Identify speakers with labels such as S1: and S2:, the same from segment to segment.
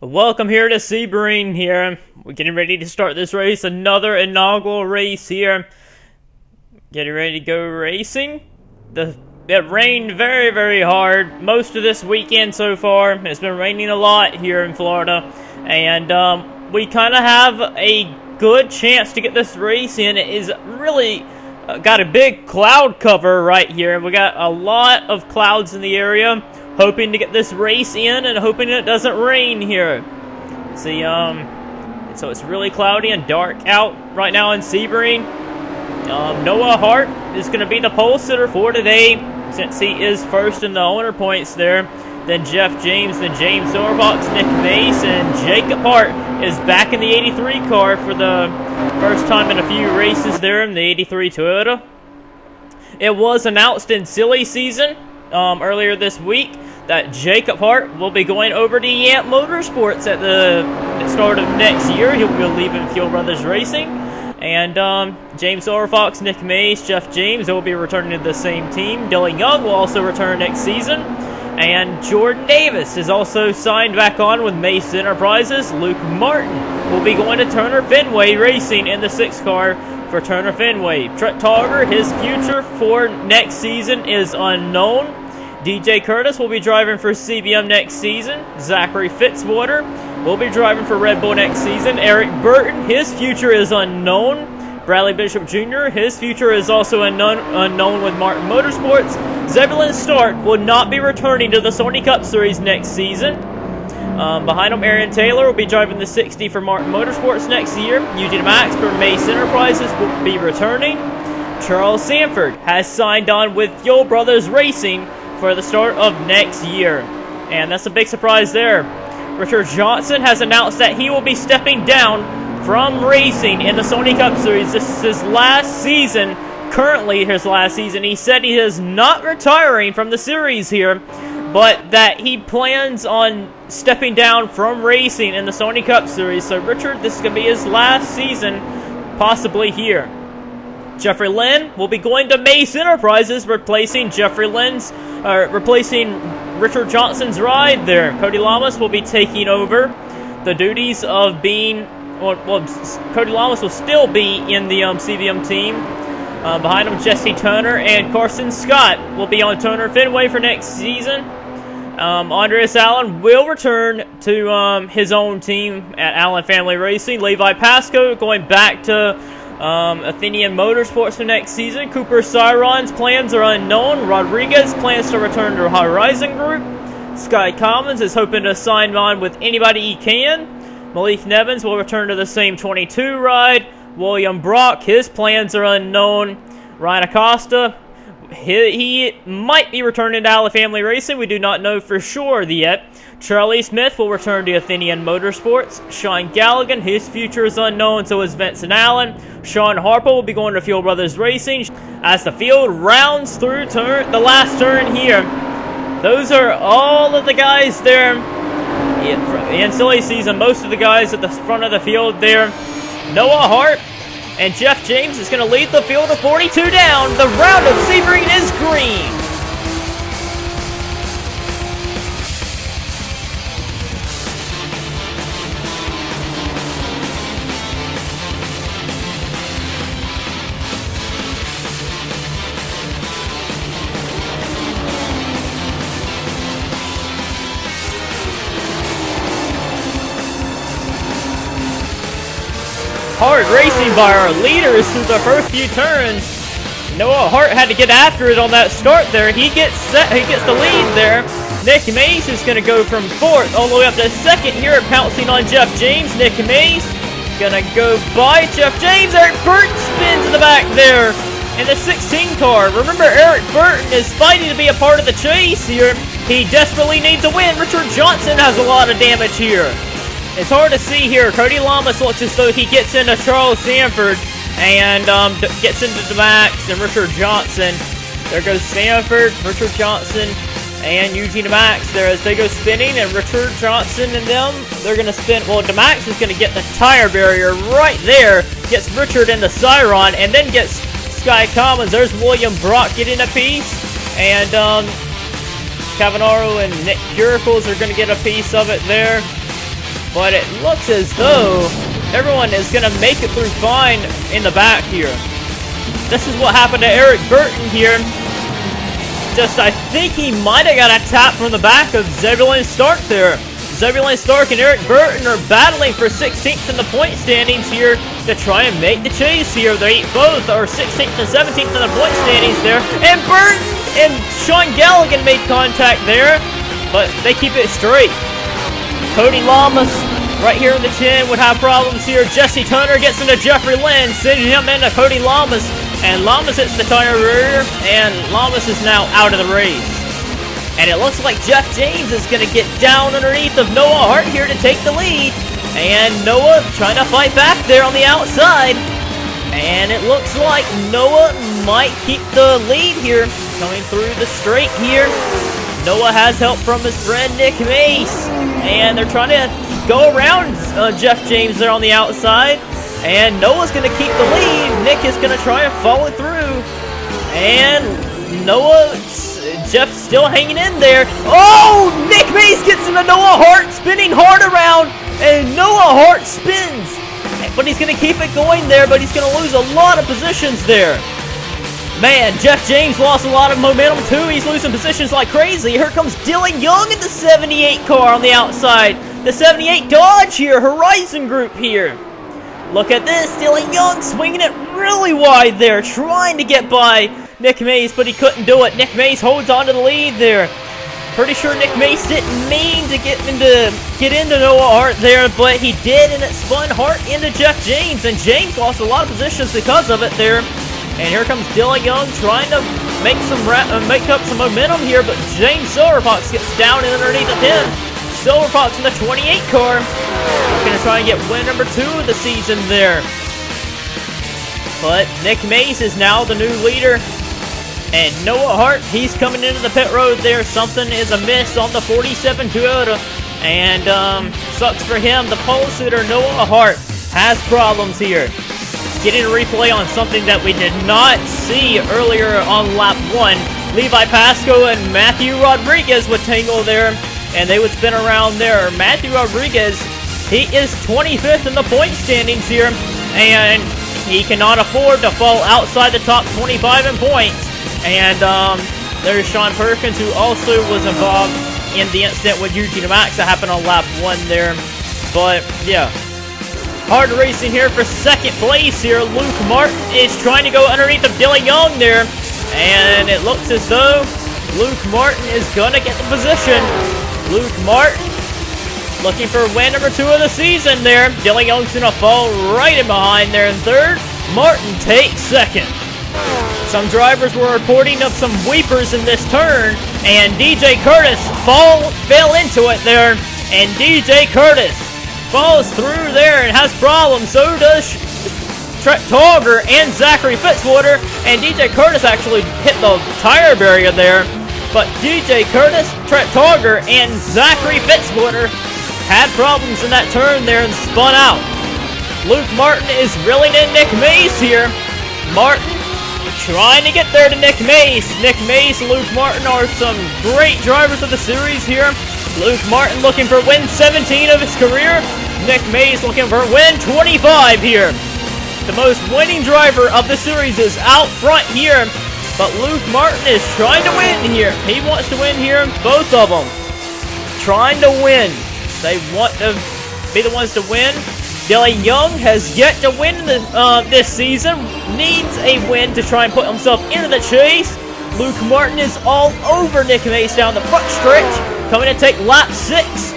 S1: Welcome here to Sebring here. We're getting ready to start this race, another inaugural race here. Getting ready to go racing. It rained very hard most of this weekend so far. It's been raining a lot here in Florida. And we kind of have a good chance to get this race in. It is really got a big cloud cover right here. We got a lot of clouds in the area. Hoping to get this race in and hoping it doesn't rain here. See, so it's really cloudy and dark out right now in Sebring. Noah Hart is going to be the pole sitter for today since he is first in the owner points there. Then Jeff James, then James Silverfox, Nick Mace, and Jacob Hart is back in the 83 car for the first time in a few races there in the 83 Toyota. It was announced in silly season earlier this week that Jacob Hart will be going over to Yant Motorsports at the start of next year. He'll be leaving Fuel Brothers Racing. And James Silverfox, Nick Mace, Jeff James, they will be returning to the same team. Dylan Young will also return next season. And Jordan Davis is also signed back on with Mace Enterprises. Luke Martin will be going to Turner Fenway Racing in the 6 car for Turner Fenway. Trent Togger, his future for next season is unknown. DJ Curtis will be driving for CBM next season. Zachary Fitzwater will be driving for Red Bull next season. Eric Burton, his future is unknown. Bradley Bishop Jr., his future is also unknown with Martin Motorsports. Zebulon Stark will not be returning to the Sony Cup Series next season. Behind him, Aaron Taylor will be driving the 60 for Martin Motorsports next year. Eugene Max for Mace Enterprises will be returning. Charles Sanford has signed on with Fuel Brothers Racing for the start of next year. And that's a big surprise there. Richard Johnson has announced that he will be stepping down from racing in the Sony Cup Series. This is his last season, currently his last season. He said he is not retiring from the series here, but that he plans on stepping down from racing in the Sony Cup Series. So Richard, this is going to be his last season, possibly here. Jeffrey Lynn will be going to Mace Enterprises, replacing Richard Johnson's ride there. Cody Lamas will be taking over the duties of being. Cody Lamas will still be in the CVM team. Behind him, Jesse Turner and Carson Scott will be on Turner Fenway for next season. Andreas Allen will return to his own team at Allen Family Racing. Levi Pasco going back to Athenian Motorsports for next season. Cooper Cyron's plans are unknown. Rodriguez plans to return to Horizon Group. Sky Commons is hoping to sign on with anybody he can. Malik Nevins will return to the same 22 ride. William Brock, his plans are unknown. Ryan Acosta, he might be returning to Allen Family Racing. We do not know for sure yet. Charlie Smith will return to Athenian Motorsports. Sean Galligan, his future is unknown, so is Vincent Allen. Sean Harper will be going to Fuel Brothers Racing. As the field rounds through the last turn here, those are all of the guys there in silly season. Most of the guys at the front of the field there. Noah Hart and Jeff James is going to lead the field of 42 down. The round of Sebring is green. Hard racing by our leaders through the first few turns. Noah Hart had to get after it on that start there. He gets the lead there. Nick Mace is going to go from 4th all the way up to 2nd here, pouncing on Jeff James. Nick Mace going to go by Jeff James. Eric Burton spins in the back there in the 16 car. Remember, Eric Burton is fighting to be a part of the chase here. He desperately needs a win. Richard Johnson has a lot of damage here. It's hard to see here. Cody Lamas looks as though he gets into Charles Sanford and gets into DeMax and Richard Johnson. There goes Sanford, Richard Johnson, and Eugene DeMax there as they go spinning. And Richard Johnson and them, they're going to spin. Well, DeMax is going to get the tire barrier right there. Gets Richard into Cyron and then gets Sky Commons. There's William Brock getting a piece. And Cavanaro and Nick Curicles are going to get a piece of it there. but it looks as though everyone is going to make it through fine in the back here. This is what happened to Eric Burton here. I think he might have got a tap from the back of Zebulon Stark there. Zebulon Stark and Eric Burton are battling for 16th in the point standings here to try and make the chase here. They both are 16th and 17th in the point standings there. And Burton and Sean Galligan made contact there, but they keep it straight. Cody Lamas right here in the 10 would have problems here. Jesse Turner gets into Jeffrey Lynn, sending him into Cody Lamas. And Lamas hits the tire rear, and Lamas is now out of the race. And it looks like Jeff James is going to get down underneath of Noah Hart here to take the lead. And Noah trying to fight back there on the outside. And it looks like Noah might keep the lead here, coming through the straight here. Noah has help from his friend Nick Mace. And they're trying to go around Jeff James there on the outside. And Noah's going to keep the lead. Nick is going to try and follow through. And Jeff's still hanging in there. Oh, Nick Mace gets into Noah Hart, spinning hard around. And Noah Hart spins. But he's going to keep it going there, but he's going to lose a lot of positions there. Man, Jeff James lost a lot of momentum too. He's losing positions like crazy. Here comes Dylan Young in the 78 car on the outside. The 78 Dodge here, Horizon Group here. Look at this, Dylan Young swinging it really wide there, trying to get by Nick Mace, but he couldn't do it. Nick Mace holds on to the lead there. Pretty sure Nick Mace didn't mean to get into Noah Hart there, but he did, and it spun Hart into Jeff James, and James lost a lot of positions because of it there. And here comes Dylan Young trying to make up some momentum here, but James Silverfox gets down and underneath of him. Silverfox in the 28 car. Going to try and get win number 2 of the season there. But Nick Mace is now the new leader. And Noah Hart, he's coming into the pit road there. Something is amiss on the 47 Toyota. And sucks for him. The pole sitter, Noah Hart, has problems here. Getting a replay on something that we did not see earlier on lap 1. Levi Pasco and Matthew Rodriguez would tangle there. And they would spin around there. Matthew Rodriguez, he is 25th in the point standings here. And he cannot afford to fall outside the top 25 in points. And there's Sean Perkins, who also was involved in the incident with Eugene Max that happened on lap 1 there. But, yeah. Hard racing here for second place here. Luke Martin is trying to go underneath of Dylan Young there. And it looks as though Luke Martin is going to get the position. Luke Martin looking for win number 2 of the season there. Dylan Young's going to fall right in behind there in third. Martin takes second. Some drivers were reporting of some weepers in this turn, and DJ Curtis fell into it there, and DJ Curtis falls through there and has problems. So does Trent Togger and Zachary Fitzwater, and DJ Curtis actually hit the tire barrier there. But DJ Curtis, Trent Togger, and Zachary Fitzwater had problems in that turn there and spun out. Luke Martin is reeling in Nick Mace here. Martin trying to get there to Nick Mace. Nick Mace and Luke Martin are some great drivers of the series here. Luke Martin looking for win 17 of his career. Nick Mace looking for win 25 here. The most winning driver of the series is out front here. But Luke Martin is trying to win here. He wants to win here, both of them. Trying to win. They want to be the ones to win. Dylan Young has yet to win this season. Needs a win to try and put himself into the chase. Luke Martin is all over Nick Mace down the front stretch. Coming to take lap 6.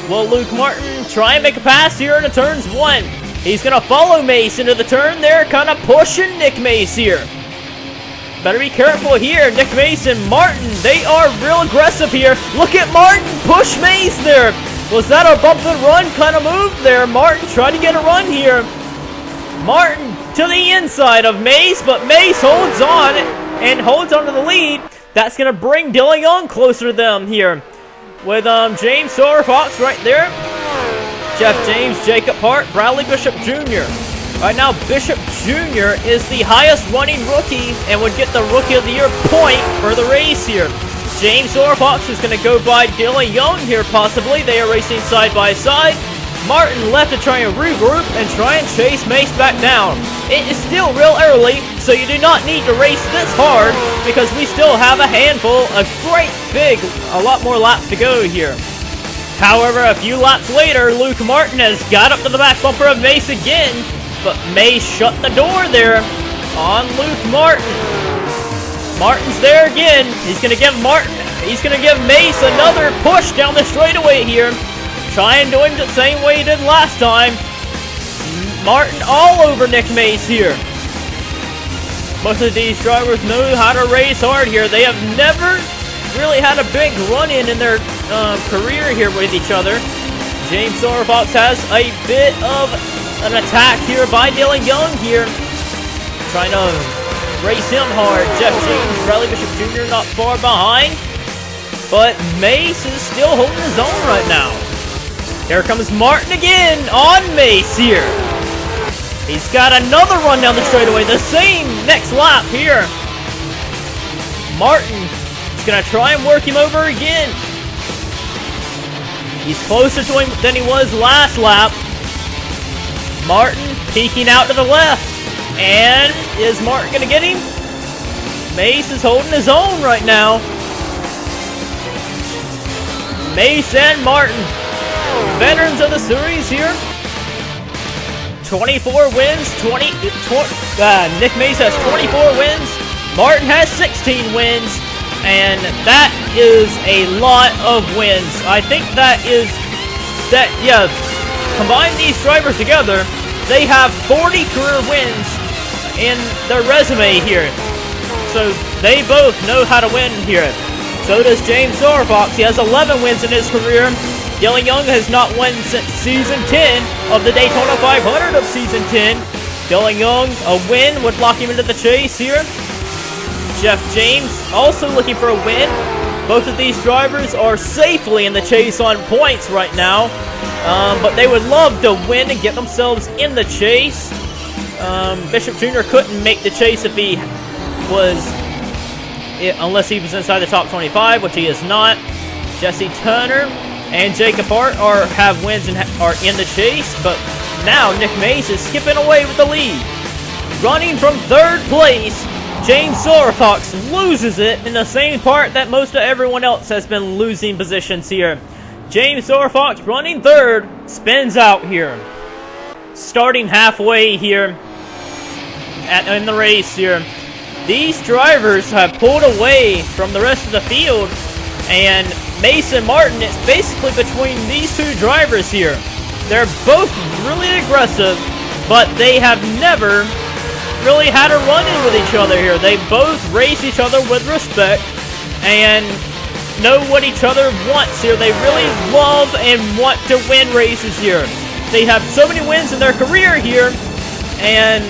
S1: Will Luke Martin try and make a pass here in the turns 1? He's going to follow Mace into the turn there. Kind of pushing Nick Mace here. Better be careful here. Nick Mace and Martin, they are real aggressive here. Look at Martin push Mace there. Was that a bump and run kind of move there? Martin tried to get a run here. Martin to the inside of Mace, but Mace holds on and holds on to the lead. That's going to bring Dylan Young closer to them here. With James Silverfox right there. Jeff James, Jacob Hart, Bradley Bishop Jr. Right now, Bishop Jr. is the highest running rookie and would get the Rookie of the Year point for the race here. James Silverfox is going to go by Dylan Young here, possibly. They are racing side by side. Martin left to try and regroup and try and chase Mace back down. It is still real early, so you do not need to race this hard because we still have a handful, a lot more laps to go here. However, a few laps later, Luke Martin has got up to the back bumper of Mace again, but Mace shut the door there on Luke Martin. Martin's there again. He's gonna give Mace another push down the straightaway here. Try and do him the same way he did last time. Martin all over Nick Mace here. Most of these drivers know how to race hard here. They have never really had a big run-in their career here with each other. James Silverfox has a bit of an attack here by Dylan Young here. Trying to race him hard. Jeff James, Bradley Bishop Jr. not far behind. But Mace is still holding his own right now. Here comes Martin again on Mace here. He's got another run down the straightaway. The same next lap here. Martin is going to try and work him over again. He's closer to him than he was last lap. Martin peeking out to the left. And is Martin going to get him? Mace is holding his own right now. Mace and Martin, veterans of the series here. 24 wins, Nick Mace has 24 wins. Martin has 16 wins. And that is a lot of wins. I think combine these drivers together, they have 40 career wins in their resume here. So they both know how to win here. So does James Silverfox. He has 11 wins in his career. Dylan Young has not won since Season 10 of the Daytona 500 of Season 10. Dylan Young, a win would lock him into the chase here. Jeff James also looking for a win. Both of these drivers are safely in the chase on points right now. But they would love to win and get themselves in the chase. Bishop Jr. couldn't make the chase if he was... unless he was inside the top 25, which he is not. Jesse Turner and Jacob Hart have wins and are in the chase, but now Nick Mace is skipping away with the lead. Running from third place, James Silverfox loses it in the same part that most of everyone else has been losing positions here. James Silverfox running third, spins out here. Starting halfway here in the race here. These drivers have pulled away from the rest of the field, and Mason Martin, it's basically between these two drivers here. They're both really aggressive, but they have never really had a run-in with each other here. They both race each other with respect and know what each other wants here. They really love and want to win races here. They have so many wins in their career here, and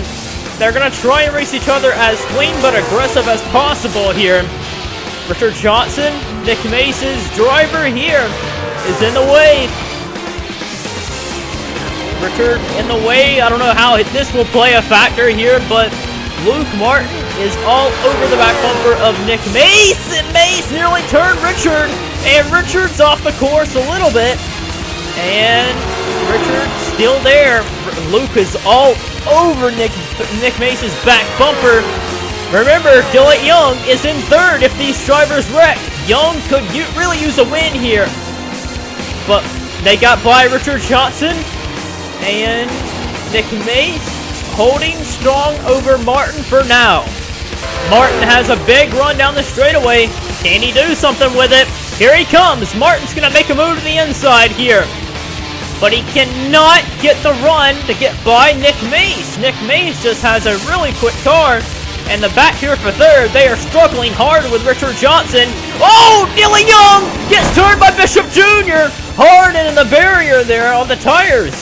S1: they're going to try and race each other as clean but aggressive as possible here. Richard Johnson, Nick Mace's driver here, is in the way. Richard in the way. I don't know how this will play a factor here, but Luke Martin is all over the back bumper of Nick Mace, and Mace nearly turned Richard, and Richard's off the course a little bit, and Richard's still there. Luke is all over Nick Mace's back bumper. Remember, Dylan Young is in third if these drivers wreck. Young could really use a win here. But they got by Richard Johnson, and Nick Mace holding strong over Martin for now. Martin has a big run down the straightaway. Can he do something with it? Here he comes. Martin's going to make a move to the inside here. But he cannot get the run to get by Nick Mace. Nick Mace just has a really quick car. And the back here for third, they are struggling hard with Richard Johnson. Oh, Dylan Young gets turned by Bishop Jr. Hard into the barrier there on the tires.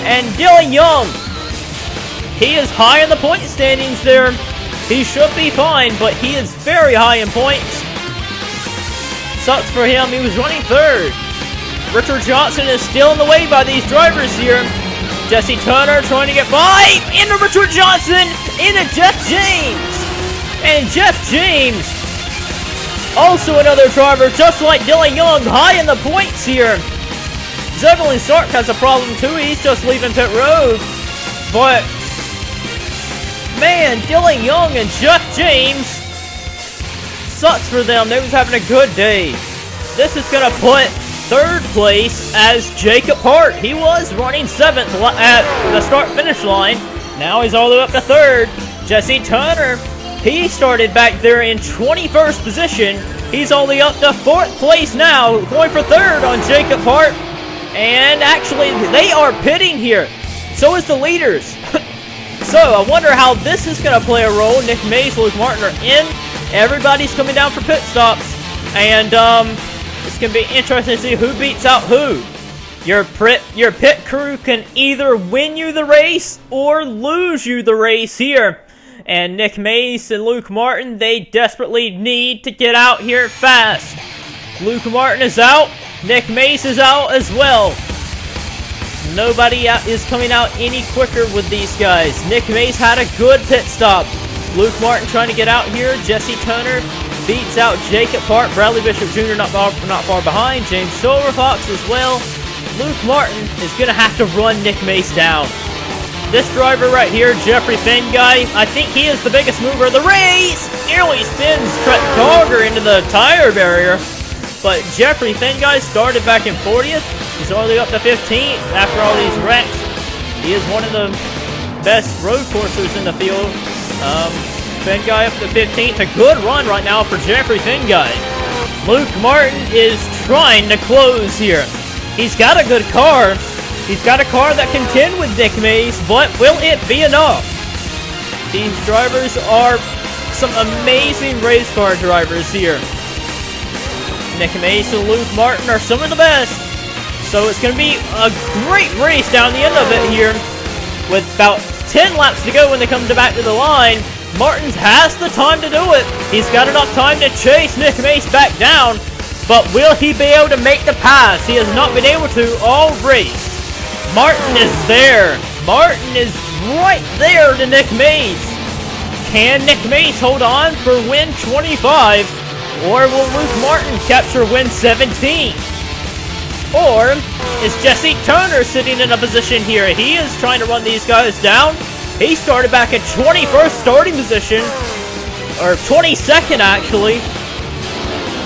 S1: And Dylan Young, he is high in the point standings there. He should be fine, but he is very high in points. Sucks for him, he was running third. Richard Johnson is still in the way by these drivers here. Jesse Turner trying to get by into Richard Johnson, into Jeff James. And Jeff James, also another driver just like Dylan Young, high in the points here. Juggling Stark has a problem too. He's just leaving pit road. But, man, Dylan Young and Jeff James, sucks for them. They was having a good day. This is going to put third place as Jacob Hart. He was running 7th at the start-finish line. Now he's all the way up to 3rd. Jesse Turner, he started back there in 21st position. He's only up to 4th place now, going for 3rd on Jacob Hart. And actually, they are pitting here. So is the leaders. So, I wonder how this is going to play a role. Nick Mays, Luke Martin are in. Everybody's coming down for pit stops. And, it's going to be interesting to see who beats out who. Your pit crew can either win you the race or lose you the race here. And Nick Mays and Luke Martin, they desperately need to get out here fast. Luke Martin is out. Nick Mays is out as well. Nobody is coming out any quicker with these guys. Nick Mays had a good pit stop. Luke Martin trying to get out here. Jesse Turner beats out Jacob Hart. Bradley Bishop Jr. not far behind. James Silverfox as well. Luke Martin is going to have to run Nick Mays down. This driver right here, Jeffrey Fenguy, I think he is the biggest mover of the race. Nearly spins Trent Dogger into the tire barrier. But Jeffrey Fenguy started back in 40th. He's already up to 15th after all these wrecks. He is one of the best road coursers in the field. Fenguy up to 15th. A good run right now for Jeffrey Fenguy. Luke Martin is trying to close here. He's got a good car. He's got a car that can contend with Nick Mays, but will it be enough? These drivers are some amazing race car drivers here. Nick Mays and Luke Martin are some of the best. So it's going to be a great race down the end of it here. With about 10 laps to go when they come back to the line, Martin has the time to do it. He's got enough time to chase Nick Mays back down. But will he be able to make the pass? He has not been able to all race. Martin is there. Martin is right there to Nick Mays. Can Nick Mays hold on for win 25? Or will Luke Martin capture win 17? Or is Jesse Turner sitting in a position here? He is trying to run these guys down. He started back at 21st starting position. Or 22nd actually.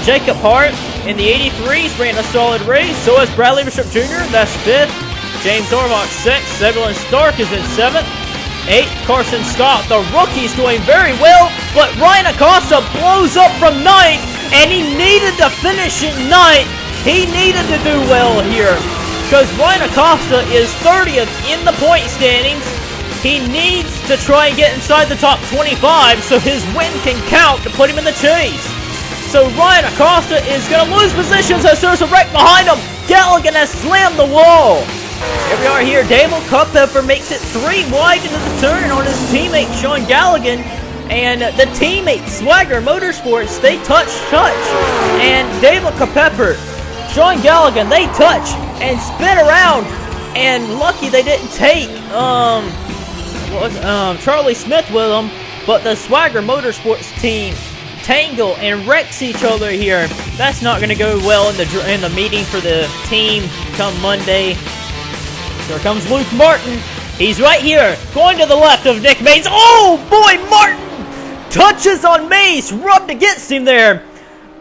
S1: Jacob Hart in the 83s ran a solid race. So has Bradley Bishop Jr. That's 5th. James Ormock 6th. Sebring Stark is in 7th. 8th, Carson Scott. The rookie's doing very well, but Ryan Acosta blows up from 9th, and he needed to finish in 9th. He needed to do well here, because Ryan Acosta is 30th in the point standings. He needs to try and get inside the top 25 so his win can count to put him in the chase. So Ryan Acosta is going to lose positions as there's a wreck behind him. Galligan has slammed the wall. Here we are here. Dable Culpepper makes it 3 wide into the turn on his teammate Sean Galligan. And the teammate Swagger Motorsports, they touch. And Dable Culpepper, Sean Galligan, they touch and spin around. And lucky they didn't take Charlie Smith with them. But the Swagger Motorsports team tangle and wrecks each other here. That's not going to go well in the meeting for the team come Monday. Here comes Luke Martin. He's right here, going to the left of Nick Mays. Oh boy, Martin touches on Mays, rubbed against him there.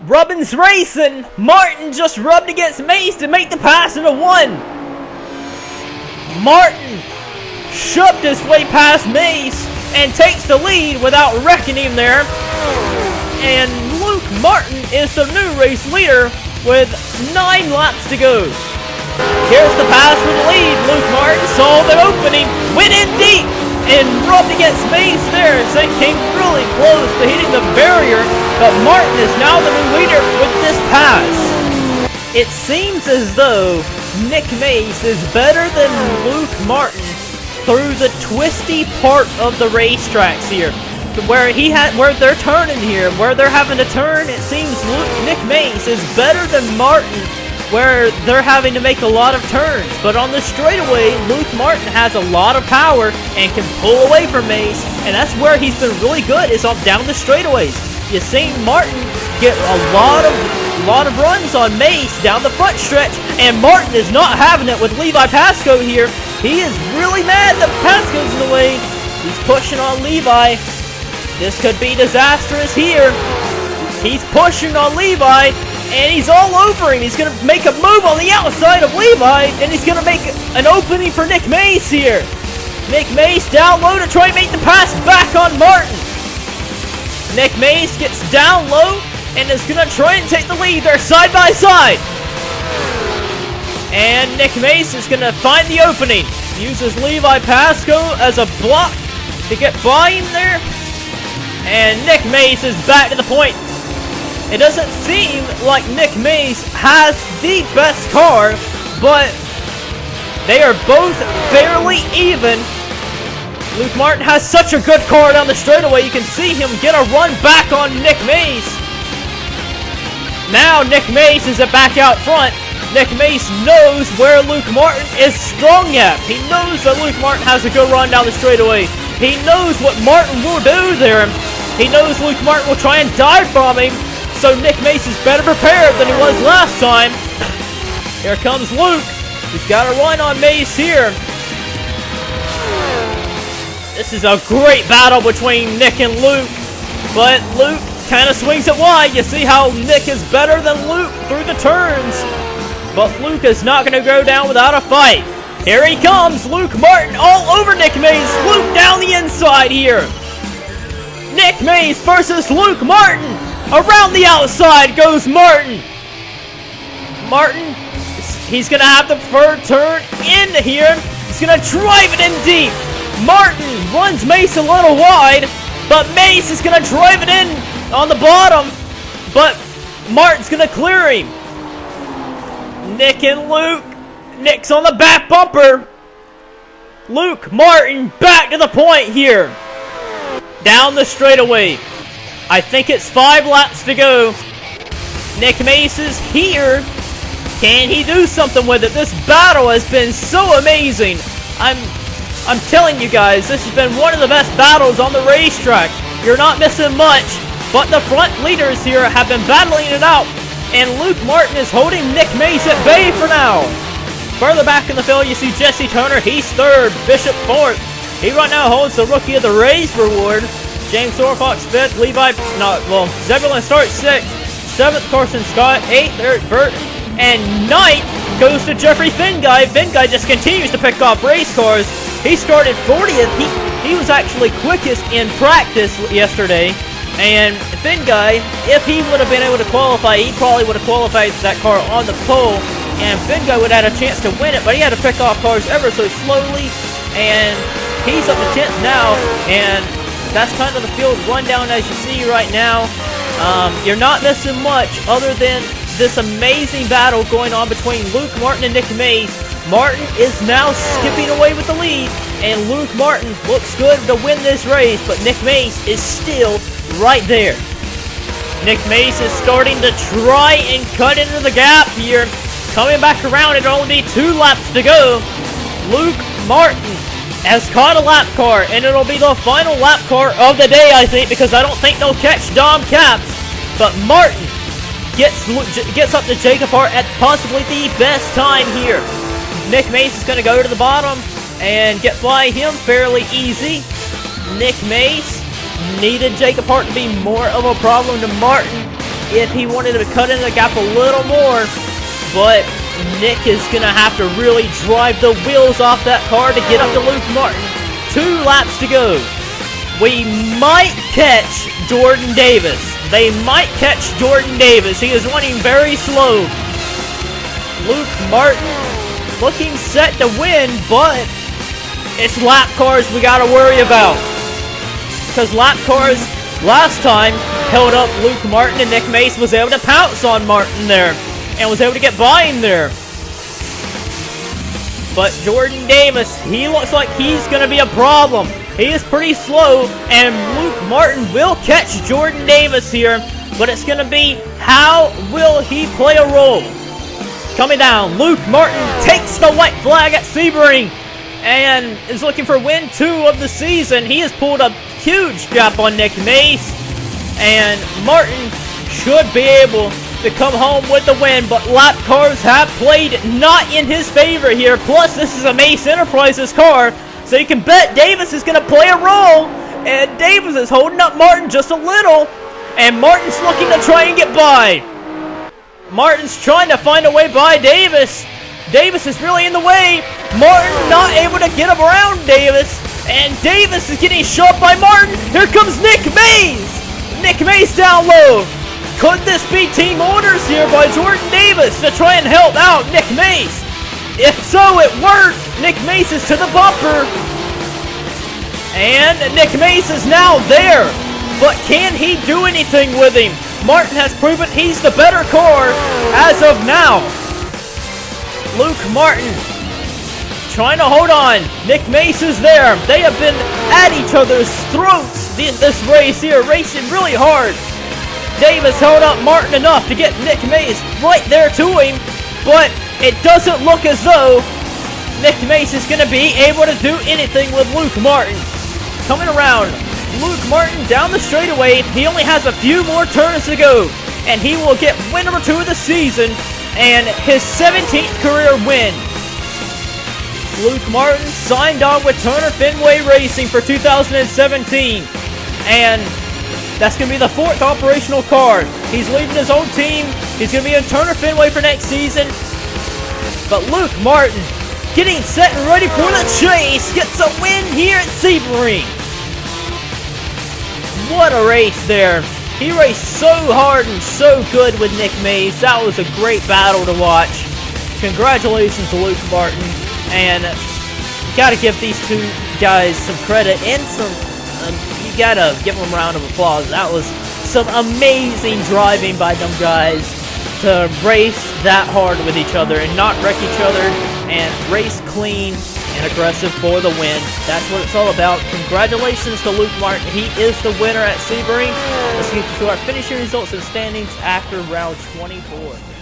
S1: Rubbin's racing. Martin just rubbed against Mays to make the pass into 1. Martin shoved his way past Mays and takes the lead without wrecking him there. And Luke Martin is the new race leader with 9 laps to go. Here's the pass for the lead. Luke Martin saw the opening, went in deep, and rubbed against Mays there. So it came really close to hitting the barrier, but Martin is now the new leader with this pass. It seems as though Nick Mays is better than Luke Martin through the twisty part of the racetracks here. Where they're turning here, where they're having to turn, it seems Nick Mays is better than Martin, where they're having to make a lot of turns. But on the straightaway, Luke Martin has a lot of power and can pull away from Mays, and that's where he's been really good, is down the straightaways. you've seen Martin get a lot of runs on Mace down the front stretch, and Martin is not having it with Levi Pasco here. He is really mad that Pasco's in the way. He's pushing on Levi. This could be disastrous here. He's pushing on Levi, and he's all over him. He's going to make a move on the outside of Levi, and he's going to make an opening for Nick Mace here. Nick Mace down low to try and make the pass back on Martin. Nick Mace gets down low and is going to try and take the lead. They're side by side. And Nick Mace is going to find the opening. Uses Levi Pasco as a block to get by him there. And Nick Mace is back to the point. It doesn't seem like Nick Mace has the best car, but they are both fairly even. Luke Martin has such a good car down the straightaway. You can see him get a run back on Nick Mace. Now Nick Mace is back out front. Nick Mace knows where Luke Martin is strong at. He knows that Luke Martin has a good run down the straightaway. He knows what Martin will do there. He knows Luke Martin will try and dive bomb him. So Nick Mace is better prepared than he was last time. Here comes Luke. He's got a run on Mace here. This is a great battle between Nick and Luke. But Luke kind of swings it wide. You see how Nick is better than Luke through the turns. But Luke is not going to go down without a fight. Here he comes. Luke Martin all over Nick Mace. Luke down the inside here. Nick Mace versus Luke Martin. Around the outside goes Martin. Martin, he's going to have the third turn in here. He's going to drive it in deep. Martin runs Mace a little wide, but Mace is going to drive it in on the bottom, but Martin's going to clear him. Nick and Luke. Nick's on the back bumper. Luke Martin back to the point here. Down the straightaway. I think it's 5 laps to go. Nick Mace is here. Can he do something with it? This battle has been so amazing. I'm telling you guys, this has been one of the best battles on the racetrack. You're not missing much, but the front leaders here have been battling it out, and Luke Martin is holding Nick Mace at bay for now. Further back in the field, you see Jesse Turner. He's third, Bishop fourth. He right now holds the Rookie of the Race reward. James Orfox fifth, Zebulon starts sixth, seventh Carson Scott, eighth Eric Burton, and ninth goes to Jeffrey Finguy. Finguy just continues to pick off race cars. He started 40th. He was actually quickest in practice yesterday. And Finguy, if he would have been able to qualify, he probably would have qualified that car on the pole. And Finguy would have had a chance to win it, but he had to pick off cars ever so slowly. And he's up to 10th now. And that's kind of the field rundown as you see right now. You're not missing much other than this amazing battle going on between Luke Martin and Nick Mace. Martin is now skipping away with the lead, and Luke Martin looks good to win this race, but Nick Mace is still right there. Nick Mace is starting to try and cut into the gap here. Coming back around, it'll only be 2 laps to go. Luke Martin has caught a lap car, and it'll be the final lap car of the day, I think, because I don't think they'll catch Dom Capps. But Martin gets up to Jacob Hart at possibly the best time here. Nick Mace is going to go to the bottom and get by him fairly easy. Nick Mace needed Jacob Hart to be more of a problem to Martin if he wanted to cut into the gap a little more. But Nick is going to have to really drive the wheels off that car to get up to Luke Martin. 2 laps to go. We might catch Jordan Davis. They might catch Jordan Davis. He is running very slow. Luke Martin looking set to win, but it's lap cars we got to worry about. Because lap cars last time held up Luke Martin, and Nick Mace was able to pounce on Martin there and was able to get by him there. But Jordan Davis, he looks like he's going to be a problem. He is pretty slow, and Luke Martin will catch Jordan Davis here, but it's going to be how will he play a role. Coming down, Luke Martin takes the white flag at Sebring and is looking for win 2 of the season. He has pulled a huge gap on Nick Mace. and Martin should be able to come home with the win, but lap cars have played not in his favor here. Plus, this is a Mace Enterprises car, so you can bet Davis is going to play a role, and Davis is holding up Martin just a little, and Martin's looking to try and get by. Martin's trying to find a way by Davis. Davis is really in the way. Martin not able to get around Davis, and Davis is getting shoved by Martin. Here comes Nick Mays. Nick Mays down low. Could this be team orders here by Jordan Davis to try and help out Nick Mays? If so, it worked. Nick Mays is to the bumper. And Nick Mays is now there. But can he do anything with him? Martin has proven he's the better car as of now. Luke Martin trying to hold on. Nick Mays is there. They have been at each other's throats in this race here, racing really hard. Davis held up Martin enough to get Nick Mays right there to him, but it doesn't look as though Nick Mays is going to be able to do anything with Luke Martin. Coming around, Luke Martin down the straightaway. He only has a few more turns to go, and he will get win number 2 of the season and his 17th career win. Luke Martin signed on with Turner Fenway Racing for 2017, and that's going to be the 4th operational car. He's leaving his old team. He's going to be in Turner Fenway for next season. But Luke Martin, getting set and ready for the chase, gets a win here at Sebring. What a race there. He raced so hard and so good with Nick Mays. That was a great battle to watch. Congratulations to Luke Martin. And you got to give these two guys some credit and some... you gotta give them a round of applause. That was some amazing driving by them guys to race that hard with each other and not wreck each other and race clean and aggressive for the win. That's what it's all about. Congratulations to Luke Martin. He is the winner at Sebring. Let's get to our finishing results and standings after round 24.